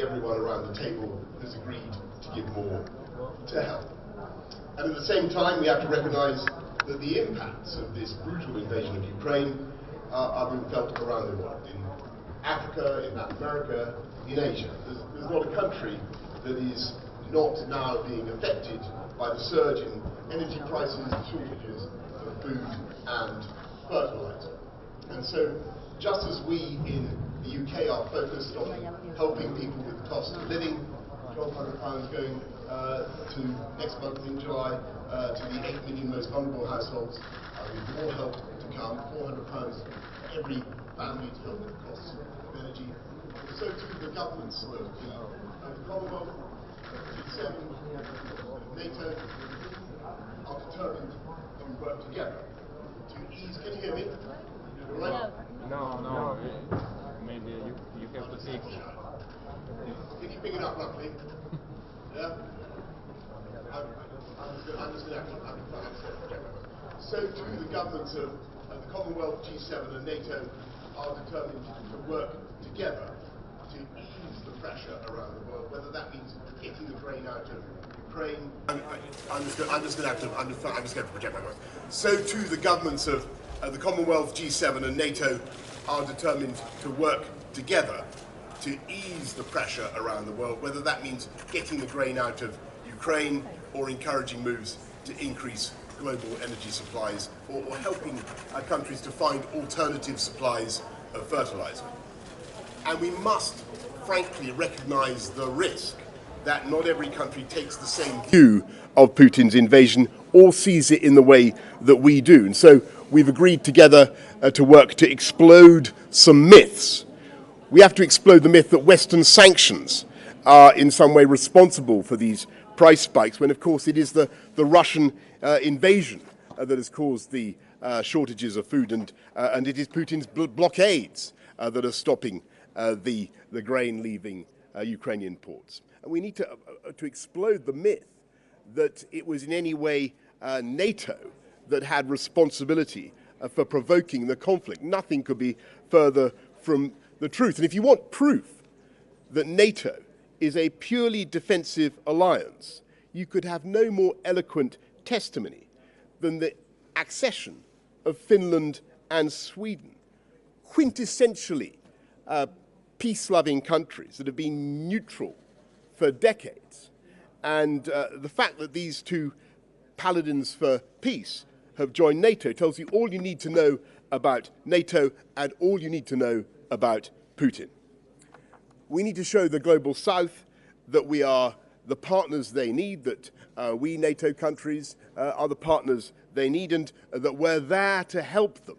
everyone around the table has agreed to give more to help. And at the same time, we have to recognise that the impacts of this brutal invasion of Ukraine are being felt around the world, in Africa, in Latin America, in Asia. There's not a country that is not now being affected by the surge in energy prices, shortages of food and fertiliser. And so, just as we in the UK are focused on helping people with the cost of living, £1,200 going to next month in July to the 8 million most vulnerable households, with more help to come, £400 every family to help with the costs of energy. So too the governments of the Commonwealth, G7, NATO are determined to work together to ease. Can you hear me? All right? No. Maybe you have to fix. Can you pick it up roughly? Yeah? I'm just going to have to So too the governments of the Commonwealth, G7 and NATO are determined to work together to ease the pressure around the world, whether that means getting the grain out of Ukraine. I'm just going to project my voice. So too the governments of the Commonwealth, G7 and NATO are determined to work together to ease the pressure around the world, whether that means getting the grain out of Ukraine or encouraging moves to increase global energy supplies or helping countries to find alternative supplies of fertiliser. And we must, frankly, recognise the risk that not every country takes the same view of Putin's invasion or sees it in the way that we do. And so we've agreed together to work to explode some myths. We have to explode the myth that Western sanctions are in some way responsible for these price spikes, when of course it is the Russian invasion that has caused the shortages of food, and it is Putin's blockades that are stopping the grain leaving Ukrainian ports. And we need to explode the myth that it was in any way NATO that had responsibility for provoking the conflict. Nothing could be further from the truth. And if you want proof that NATO is a purely defensive alliance, you could have no more eloquent testimony than the accession of Finland and Sweden, quintessentially peace-loving countries that have been neutral for decades. And the fact that these two paladins for peace have joined NATO tells you all you need to know about NATO and all you need to know about Putin. We need to show the global south that we are the partners they need, that we NATO countries are the partners they need, and that we're there to help them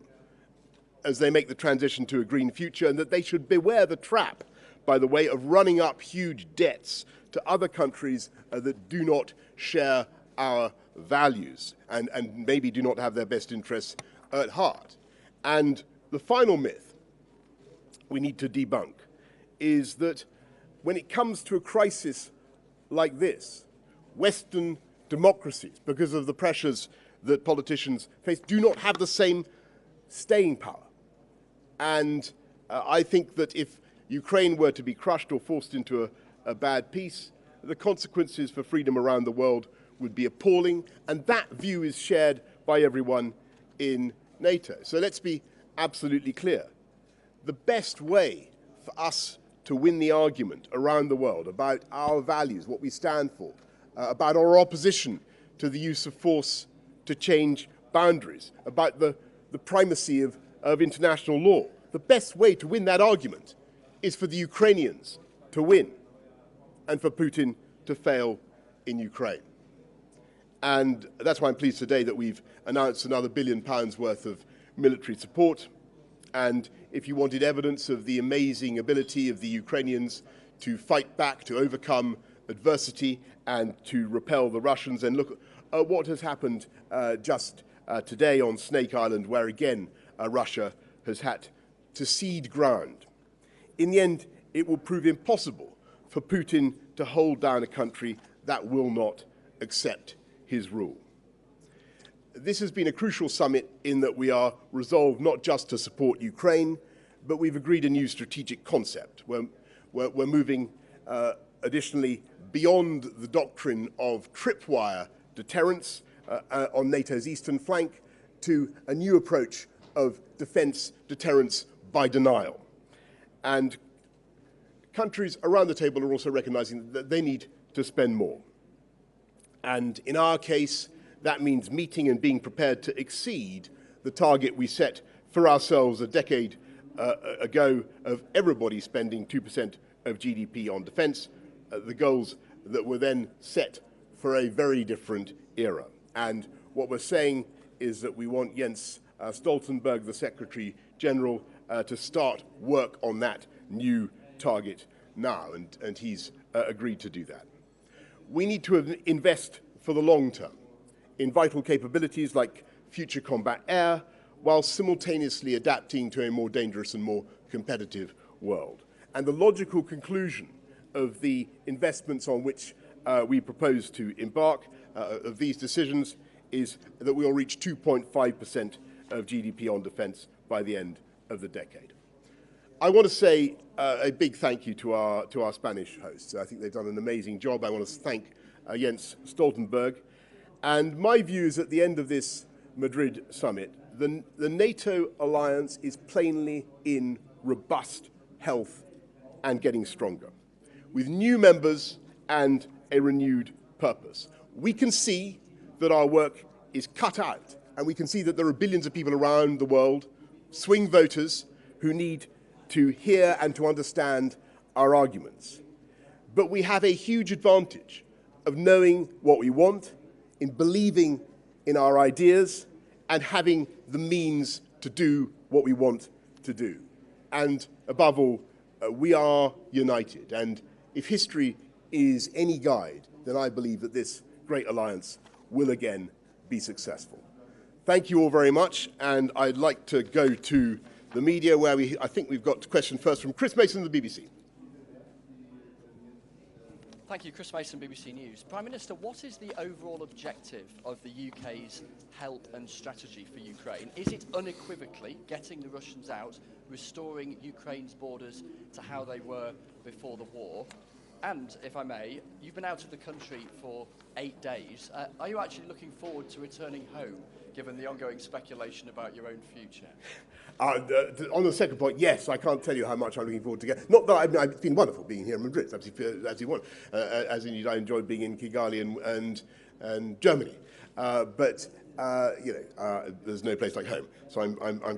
as they make the transition to a green future, and that they should beware the trap, by the way, of running up huge debts to other countries that do not share our values and maybe do not have their best interests at heart. And the final myth we need to debunk is that when it comes to a crisis like this, Western democracies, because of the pressures that politicians face, do not have the same staying power. And I think that if Ukraine were to be crushed or forced into a bad peace, the consequences for freedom around the world would be appalling, and that view is shared by everyone in NATO. So let's be absolutely clear. The best way for us to win the argument around the world about our values, what we stand for, about our opposition to the use of force to change boundaries, about the primacy of international law, the best way to win that argument is for the Ukrainians to win and for Putin to fail in Ukraine. And that's why I'm pleased today that we've announced another £1 billion worth of military support. And if you wanted evidence of the amazing ability of the Ukrainians to fight back, to overcome adversity and to repel the Russians, then look at what has happened just today on Snake Island, where again Russia has had to cede ground. In the end, it will prove impossible for Putin to hold down a country that will not accept his rule. This has been a crucial summit in that we are resolved not just to support Ukraine, but we've agreed a new strategic concept. We're moving additionally, beyond the doctrine of tripwire deterrence on NATO's eastern flank, to a new approach of defence deterrence by denial. And countries around the table are also recognising that they need to spend more. And in our case, that means meeting and being prepared to exceed the target we set for ourselves a decade ago of everybody spending 2% of GDP on defence, the goals that were then set for a very different era. And what we're saying is that we want Jens Stoltenberg, the Secretary General, to start work on that new target now, and he's agreed to do that. We need to invest for the long term in vital capabilities like future combat air, while simultaneously adapting to a more dangerous and more competitive world. And the logical conclusion of the investments on which we propose to embark, of these decisions, is that we will reach 2.5% of GDP on defence by the end of the decade. I want to say a big thank you to our Spanish hosts. I think they've done an amazing job. I want to thank Jens Stoltenberg. And my view is at the end of this Madrid summit, the NATO alliance is plainly in robust health and getting stronger, with new members and a renewed purpose. We can see that our work is cut out, and we can see that there are billions of people around the world, swing voters, who need to hear and to understand our arguments. But we have a huge advantage of knowing what we want, in believing in our ideas, and having the means to do what we want to do. And above all, we are united. And if history is any guide, then I believe that this great alliance will again be successful. Thank you all very much, and I'd like to go to the media, where I think we've got a question first from Chris Mason of the BBC. Thank you, Chris Mason, BBC News. Prime Minister, what is the overall objective of the UK's help and strategy for Ukraine? Is it unequivocally getting the Russians out, restoring Ukraine's borders to how they were before the war? And, if I may, you've been out of the country for 8 days. Are you actually looking forward to returning home, given the ongoing speculation about your own future? On the second point, yes, I can't tell you how much I'm looking forward to get. Not that it's been wonderful being here in Madrid, as you want. As indeed, I enjoyed being in Kigali and Germany. But there's no place like home, so I'm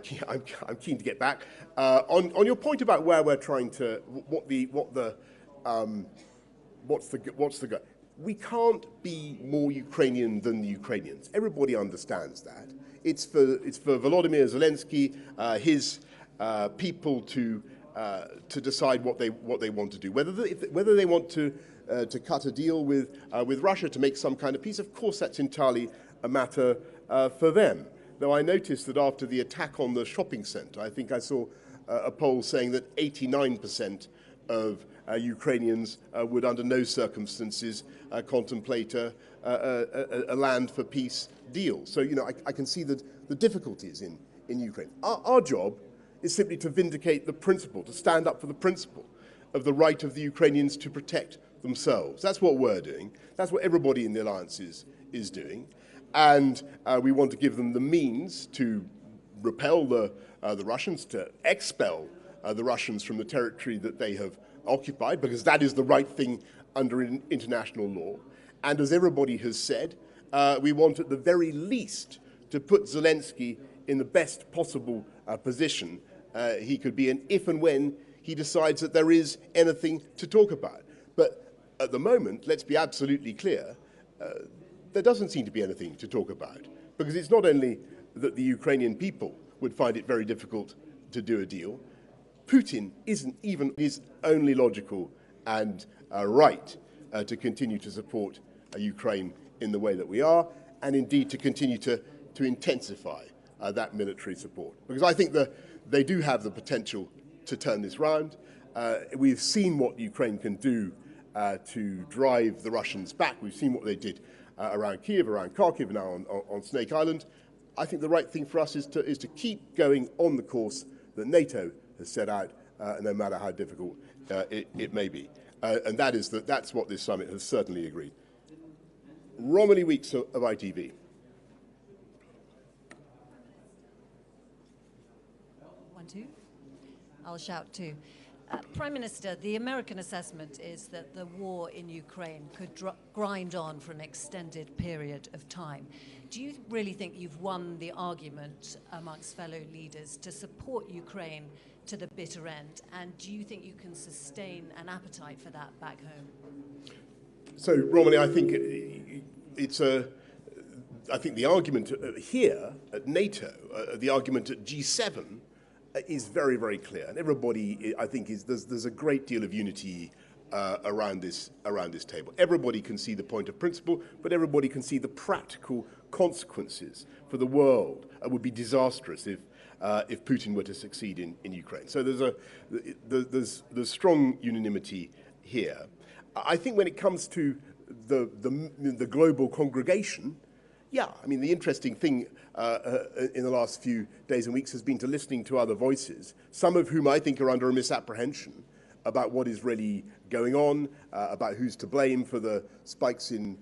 keen to get back. On your point about where we're trying to, what's the goal? We can't be more Ukrainian than the Ukrainians. Everybody understands that. It's for Volodymyr Zelensky, his people to decide what they want to do. Whether they want to cut a deal with Russia to make some kind of peace, of course, that's entirely a matter for them. Though I noticed that after the attack on the shopping centre, I think I saw a poll saying that 89% of Ukrainians would, under no circumstances, contemplate a land for peace deal. So, I can see the difficulties in Ukraine. Our job is simply to vindicate the principle, to stand up for the principle of the right of the Ukrainians to protect themselves. That's what we're doing. That's what everybody in the alliance is doing. And we want to give them the means to repel the Russians, to expel the Russians from the territory that they have occupied, because that is the right thing under international law. And as everybody has said, we want at the very least to put Zelensky in the best possible position he could be in if and when he decides that there is anything to talk about. But at the moment, let's be absolutely clear, there doesn't seem to be anything to talk about, because it's not only that the Ukrainian people would find it very difficult to do a deal, Putin isn't even his only logical and right to continue to support Ukraine in the way that we are, and indeed to continue to intensify that military support. Because I think that they do have the potential to turn this round. We've seen what Ukraine can do to drive the Russians back. We've seen what they did around Kiev, around Kharkiv, now on Snake Island. I think the right thing for us is to keep going on the course that NATO has set out, no matter how difficult it may be. and that's what this summit has certainly agreed. Romilly Weeks of ITV. One, two. I'll shout too. Prime Minister, the American assessment is that the war in Ukraine could grind on for an extended period of time. Do you really think you've won the argument amongst fellow leaders to support Ukraine to the bitter end? And do you think you can sustain an appetite for that back home? So, Romilly, I think I think the argument here at NATO, the argument at G7, is very, very clear, and everybody, I think, there's a great deal of unity around this table. Everybody can see the point of principle, but everybody can see the practical consequences for the world. It would be disastrous if Putin were to succeed in Ukraine. So there's strong unanimity here. I think when it comes to the global congregation, yeah, I mean, the interesting thing in the last few days and weeks has been to listening to other voices, some of whom I think are under a misapprehension about what is really going on, about who's to blame for the spikes in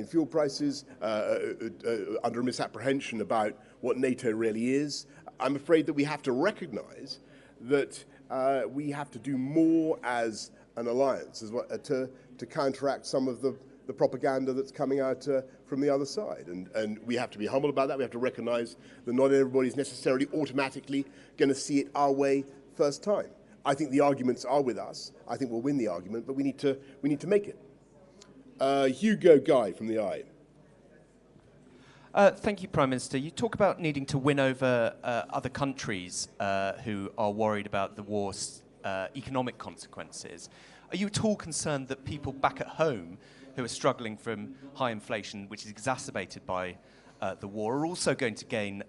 fuel prices, under a misapprehension about what NATO really is. I'm afraid that we have to recognize that we have to do more as an alliance to counteract some of the propaganda that's coming out from the other side. And we have to be humble about that. We have to recognize that not everybody's necessarily automatically going to see it our way first time. I think the arguments are with us. I think we'll win the argument, but we need to make it. Hugo Guy from the Eye. Thank you, Prime Minister. You talk about needing to win over other countries who are worried about the war's economic consequences. Are you at all concerned that people back at home who are struggling from high inflation, which is exacerbated by the war, are also going to gain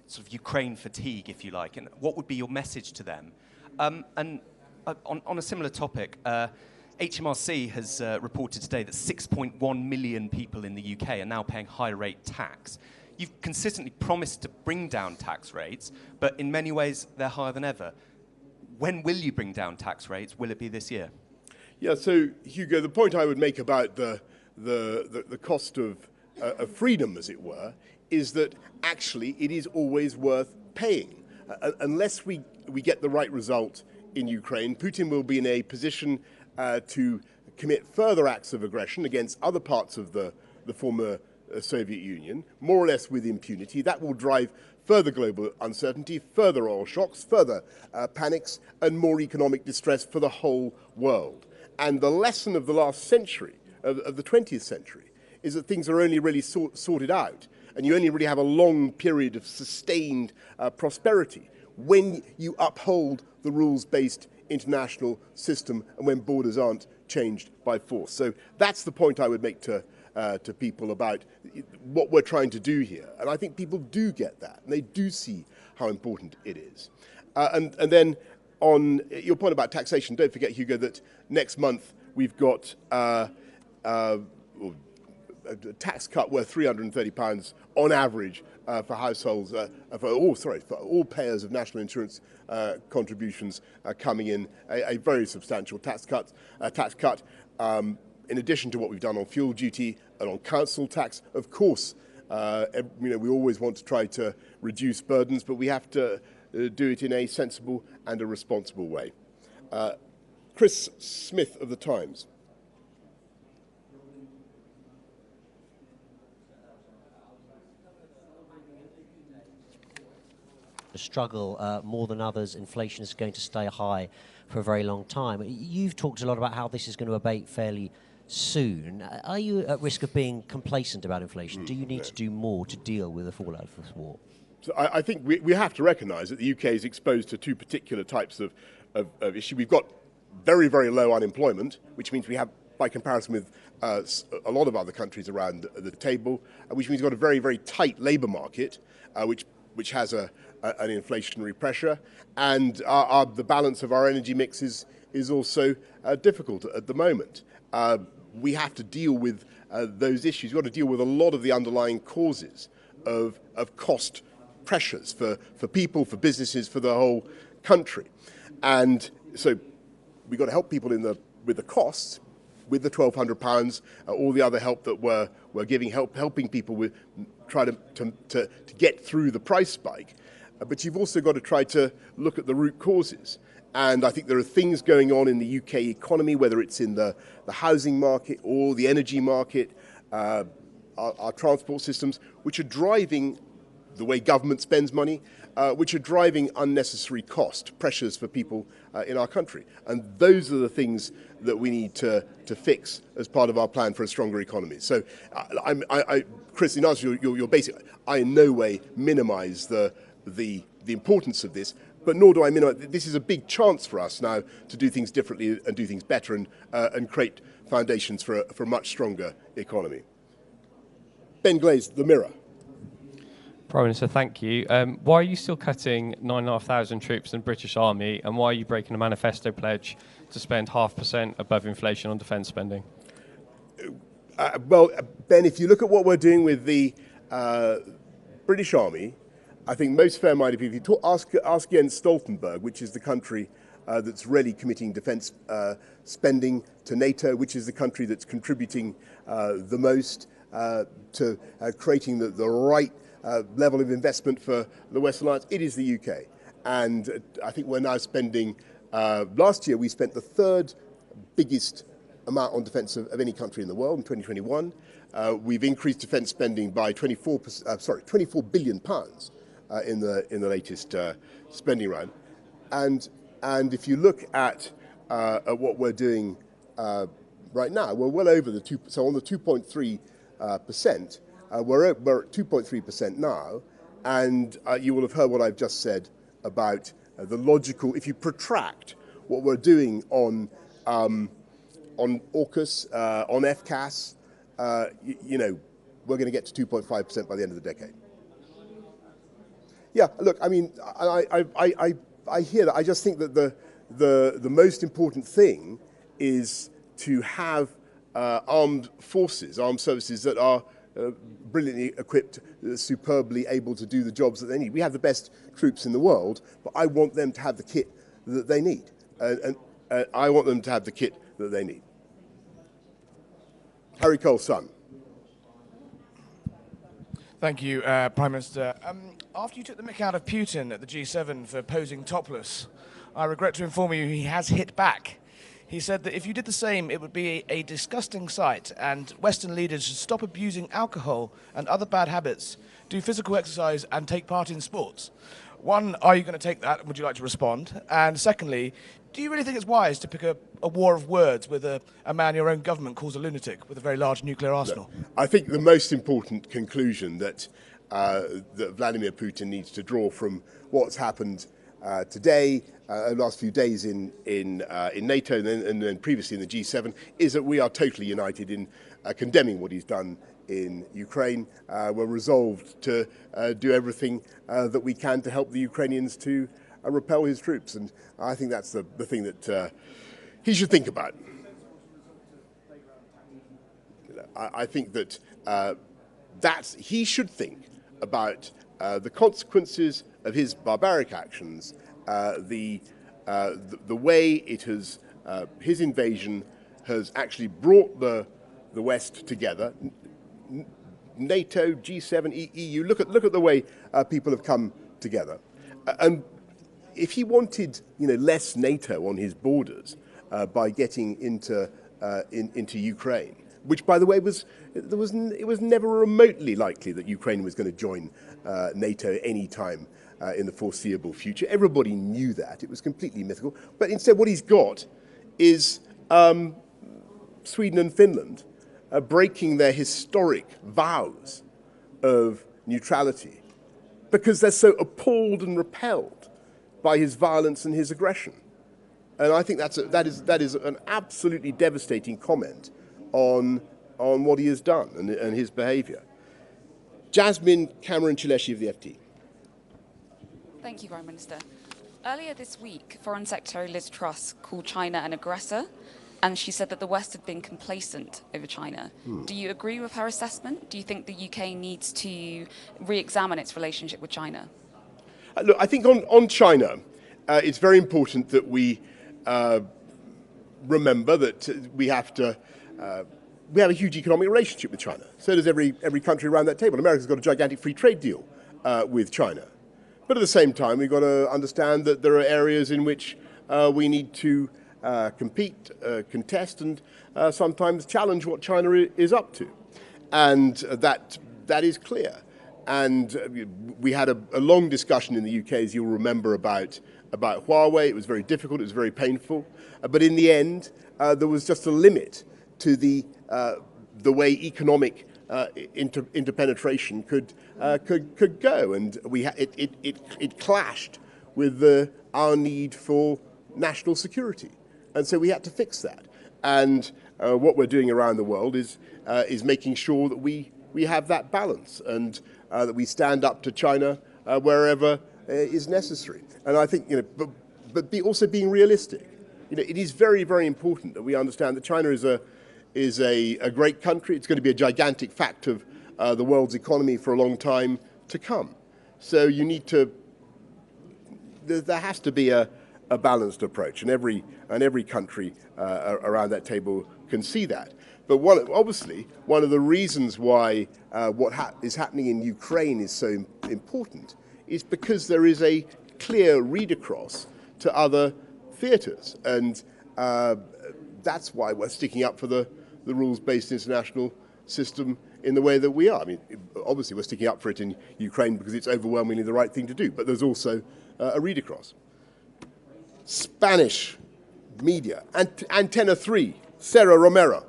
sort of Ukraine fatigue, if you like? And what would be your message to them? And on a similar topic, HMRC has reported today that 6.1 million people in the UK are now paying higher rate tax. You've consistently promised to bring down tax rates, but in many ways they're higher than ever. When will you bring down tax rates? Will it be this year? Yeah, so Hugo, the point I would make about the cost of freedom, as it were, is that actually it is always worth paying. Unless we get the right result in Ukraine, Putin will be in a position to commit further acts of aggression against other parts of the former Soviet Union, more or less with impunity. That will drive further global uncertainty, further oil shocks, further panics, and more economic distress for the whole world. And the lesson of the last century, of the 20th century, is that things are only really sorted out, and you only really have a long period of sustained prosperity when you uphold the rules-based international system and when borders aren't changed by force. So that's the point I would make to people about what we're trying to do here. And I think people do get that, and they do see how important it is. And then on your point about taxation, don't forget, Hugo, that next month we've got a tax cut worth £330 on average for households, for all payers of national insurance contributions coming in, a very substantial tax cut. In addition to what we've done on fuel duty and on council tax, of course, we always want to try to reduce burdens, but we have to do it in a sensible and a responsible way. Chris Smith of The Times. Struggle more than others. Inflation is going to stay high for a very long time. You've talked a lot about how this is going to abate fairly soon. Are you at risk of being complacent about inflation? Do you need to do more to deal with the fallout of this war? So I think we have to recognise that the UK is exposed to two particular types of issue. We've got very, very low unemployment, which means we have, by comparison with a lot of other countries around the table, which means we've got a very, very tight labour market, which has an inflationary pressure, and the balance of our energy mix is also difficult at the moment. We have to deal with those issues. We've got to deal with a lot of the underlying causes of cost pressures for people, for businesses, for the whole country. And so we've got to help people in the with the costs, with the £1,200, all the other help that we're giving, helping people with try to get through the price spike. But you've also got to try to look at the root causes. And I think there are things going on in the UK economy, whether it's in the housing market or the energy market, our transport systems, which are driving the way government spends money, which are driving unnecessary cost pressures for people in our country. And those are the things that we need to fix as part of our plan for a stronger economy. So, Chris, in answer to your basic, I in no way minimise the importance of this, but nor do I minimise. This is a big chance for us now to do things differently and do things better and create foundations for a much stronger economy. Ben Glaze, The Mirror. Prime Minister, thank you. Why are you still cutting 9,500 troops in the British Army, and why are you breaking a manifesto pledge to spend 0.5% above inflation on defence spending? Well, Ben, if you look at what we're doing with the British Army, I think most fair-minded people, if you ask Jens Stoltenberg, which is the country that's really committing defence spending to NATO, which is the country that's contributing the most to creating the right level of investment for the Western Alliance, it is the UK. And I think we're now spending, last year we spent the third biggest amount on defence of any country in the world in 2021. We've increased defence spending by 24 billion pounds in the latest spending round. And if you look at what we're doing right now, we're well over the 2%, so on the 2.3%, we're at 2.3% now, and you will have heard what I've just said about the logical. If you protract what we're doing on AUKUS, on FCAS, you know, we're going to get to 2.5% by the end of the decade. Yeah, look, I mean, I hear that. I just think that the most important thing is to have armed forces, armed services that are brilliantly equipped, superbly able to do the jobs that they need. We have the best troops in the world, but I want them to have the kit that they need. And I want them to have the kit that they need. Harry Cole's son. Thank you, Prime Minister. After you took the mick out of Putin at the G7 for posing topless, I regret to inform you he has hit back. He said that if you did the same, it would be a disgusting sight, and Western leaders should stop abusing alcohol and other bad habits, do physical exercise and take part in sports. One, are you going to take that? Would you like to respond? And secondly, do you really think it's wise to pick a war of words with a man your own government calls a lunatic with a very large nuclear arsenal? Look, I think the most important conclusion that Vladimir Putin needs to draw from what's happened today, the last few days in NATO and then previously in the G7, is that we are totally united in condemning what he's done in Ukraine. We're resolved to do everything that we can to help the Ukrainians to repel his troops. And I think that's the thing that he should think about. I think that he should think about the consequences of his barbaric actions, the way it has, his invasion has actually brought the West together. NATO, G7, EU. Look at the way people have come together. And if he wanted, less NATO on his borders by getting into Ukraine, which, by the way, it was never remotely likely that Ukraine was going to join NATO any time in the foreseeable future. Everybody knew that. It was completely mythical. But instead, what he's got is Sweden and Finland breaking their historic vows of neutrality because they're so appalled and repelled by his violence and his aggression. And I think that is an absolutely devastating comment on what he has done and his behaviour. Jasmine Cameron-Chileshi of the FT. Thank you, Prime Minister. Earlier this week, Foreign Secretary Liz Truss called China an aggressor, and she said that the West had been complacent over China. Do you agree with her assessment? Do you think the UK needs to re-examine its relationship with China? Look, I think on China, it's very important that we remember that we have a huge economic relationship with China. So does every country around that table. America's got a gigantic free trade deal with China. But at the same time, we've got to understand that there are areas in which we need to compete, contest, and sometimes challenge what China is up to. And that is clear. And we had a long discussion in the UK, as you'll remember, about Huawei. It was very difficult, it was very painful. But in the end, there was just a limit to the way economic interpenetration could go. And it clashed with our need for national security. And so we had to fix that. And what we're doing around the world is making sure that we have that balance and that we stand up to China wherever is necessary. And I think, but also being realistic. It is very, very important that we understand that China is a great country. It's going to be a gigantic fact of the world's economy for a long time to come. So you need to. There has to be a balanced approach, and every country around that table can see that. But obviously, one of the reasons why what is happening in Ukraine is so important is because there is a clear read across to other theatres, and that's why we're sticking up for the rules-based international system in the way that we are. I mean, obviously, we're sticking up for it in Ukraine because it's overwhelmingly the right thing to do, but there's also a read across. Spanish media, Antenna 3, Sarah Romero.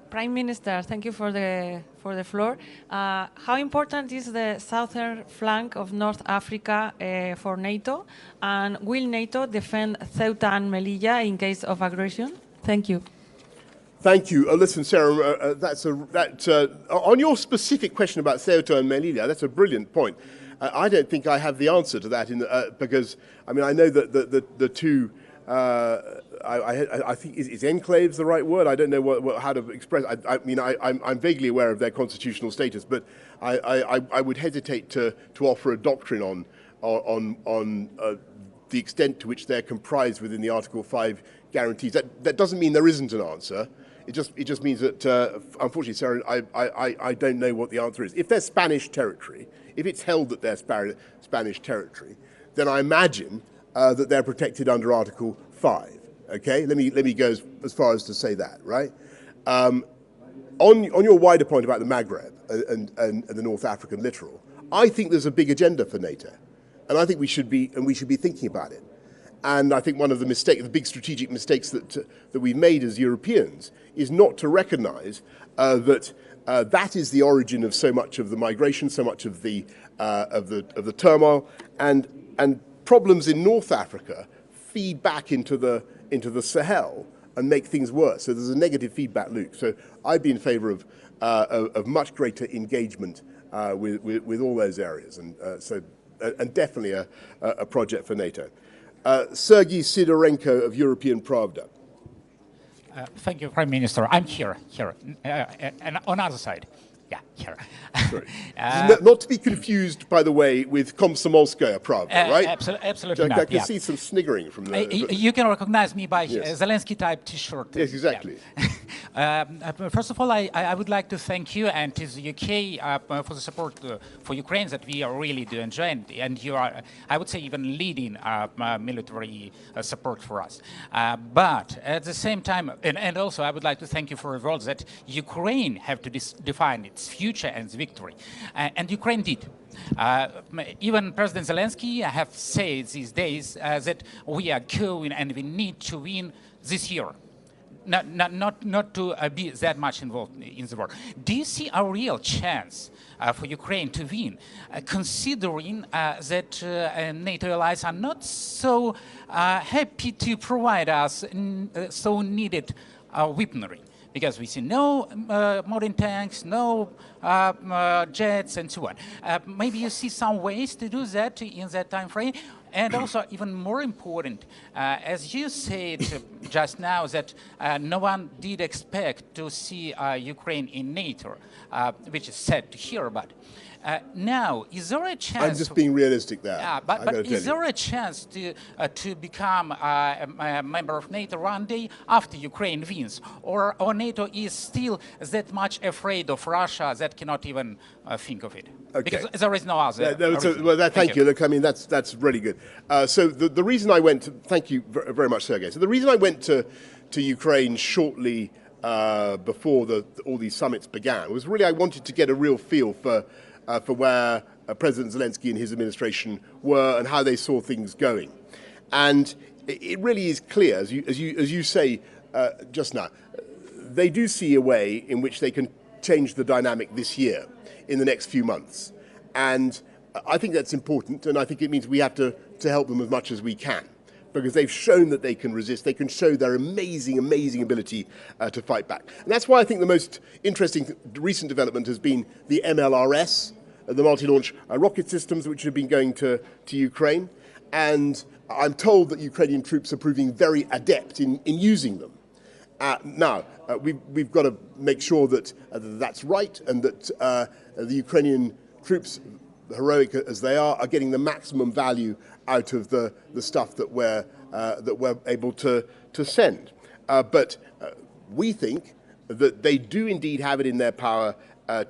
Prime Minister, thank you for the floor. How important is the southern flank of North Africa for NATO, and will NATO defend Ceuta and Melilla in case of aggression? Thank you. Thank you. Listen, Sarah, on your specific question about Ceuta and Melilla, that's a brilliant point. I don't think I have the answer to that because I mean I know that the two. I think is enclaves the right word? I don't know how to express. I mean, I'm vaguely aware of their constitutional status, but I would hesitate to offer a doctrine on the extent to which they're comprised within the Article 5 guarantees. That doesn't mean there isn't an answer. It just means that unfortunately, Sarah, I don't know what the answer is. If they're Spanish territory, if it's held that they're Spanish territory, then I imagine that they're protected under Article 5. Okay, let me go as far as to say that, right? On your wider point about the Maghreb and the North African littoral, I think there's a big agenda for NATO, and I think we should be thinking about it. And I think one of the big strategic mistakes that we've made as Europeans is not to recognise that that is the origin of so much of the migration, so much of the turmoil, and problems in North Africa feed back into the Sahel and make things worse. So there's a negative feedback loop. So I'd be in favour of much greater engagement with all those areas, and definitely a project for NATO. Sergei Sidorenko of European Pravda. Thank you, Prime Minister. I'm here, and on the other side. Yeah, here. Sorry. Not to be confused, by the way, with Komsomolskaya Pravda, right? Absolutely not. I can see some sniggering from there. You can recognize me by Zelensky type T-shirt. Yes, exactly. Yeah. First of all, I would like to thank you and to the UK for the support for Ukraine that we are really doing, and you are, I would say, even leading military support for us. But at the same time, and also I would like to thank you for the words that Ukraine have to define its future and its victory, and Ukraine did. Even President Zelensky have said these days that we are going and we need to win this year. Not to be that much involved in the war. Do you see a real chance for Ukraine to win, considering that NATO allies are not so happy to provide us so needed weaponry? Because we see no modern tanks, no jets, and so on. Maybe you see some ways to do that in that time frame. And also, even more important, as you said just now, that no one did expect to see Ukraine in NATO, which is sad to hear about. Now, is there a chance? I'm just being realistic there. Yeah, but is there a chance to become a member of NATO one day after Ukraine wins, or NATO is still that much afraid of Russia that cannot even think of it? Okay. Because there is no other. Thank you. Look, I mean that's really good. So the reason I went to, thank you very much, Sergei. So the reason I went to Ukraine shortly before all these summits began was really I wanted to get a real feel for where President Zelensky and his administration were and how they saw things going. And it really is clear, as you say just now, they do see a way in which they can change the dynamic this year, in the next few months. And I think that's important, and I think it means we have to help them as much as we can, because they've shown that they can resist, they can show their amazing, amazing ability to fight back. And that's why I think the most interesting recent development has been the MLRS, the multi-launch rocket systems, which have been going to Ukraine. And I'm told that Ukrainian troops are proving very adept in using them. Now, we've got to make sure that that's right, and that the Ukrainian troops, heroic as they are getting the maximum value out of the stuff that we're able to send. But we think that they do indeed have it in their power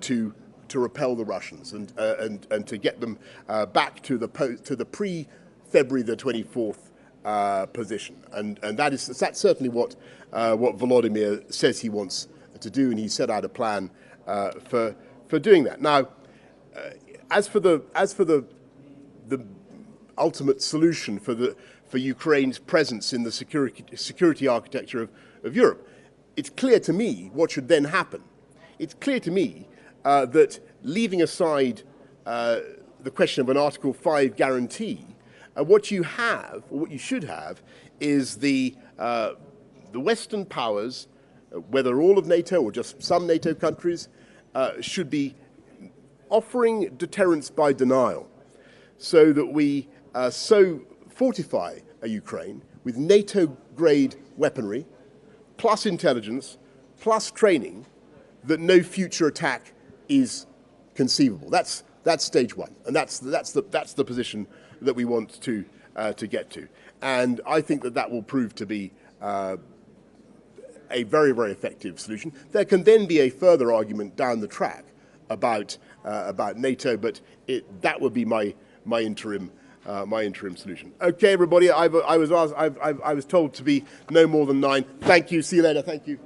to repel the Russians and to get them back to the pre-February the 24th position. And that's certainly what Volodymyr says he wants to do, and he set out a plan for doing that. Now, as for the ultimate solution for Ukraine's presence in the security architecture of Europe, it's clear to me what should then happen. It's clear to me that leaving aside the question of an Article 5 guarantee, what you have, or what you should have, is the Western powers, whether all of NATO or just some NATO countries, should be offering deterrence by denial, so that we so fortify Ukraine with NATO-grade weaponry, plus intelligence, plus training, that no future attack is conceivable. That's stage one, and that's the position that we want to get to. And I think that will prove to be a very, very effective solution. There can then be a further argument down the track about NATO, but that would be my interim solution. Okay, everybody. I was told to be no more than 9. Thank you. See you later. Thank you.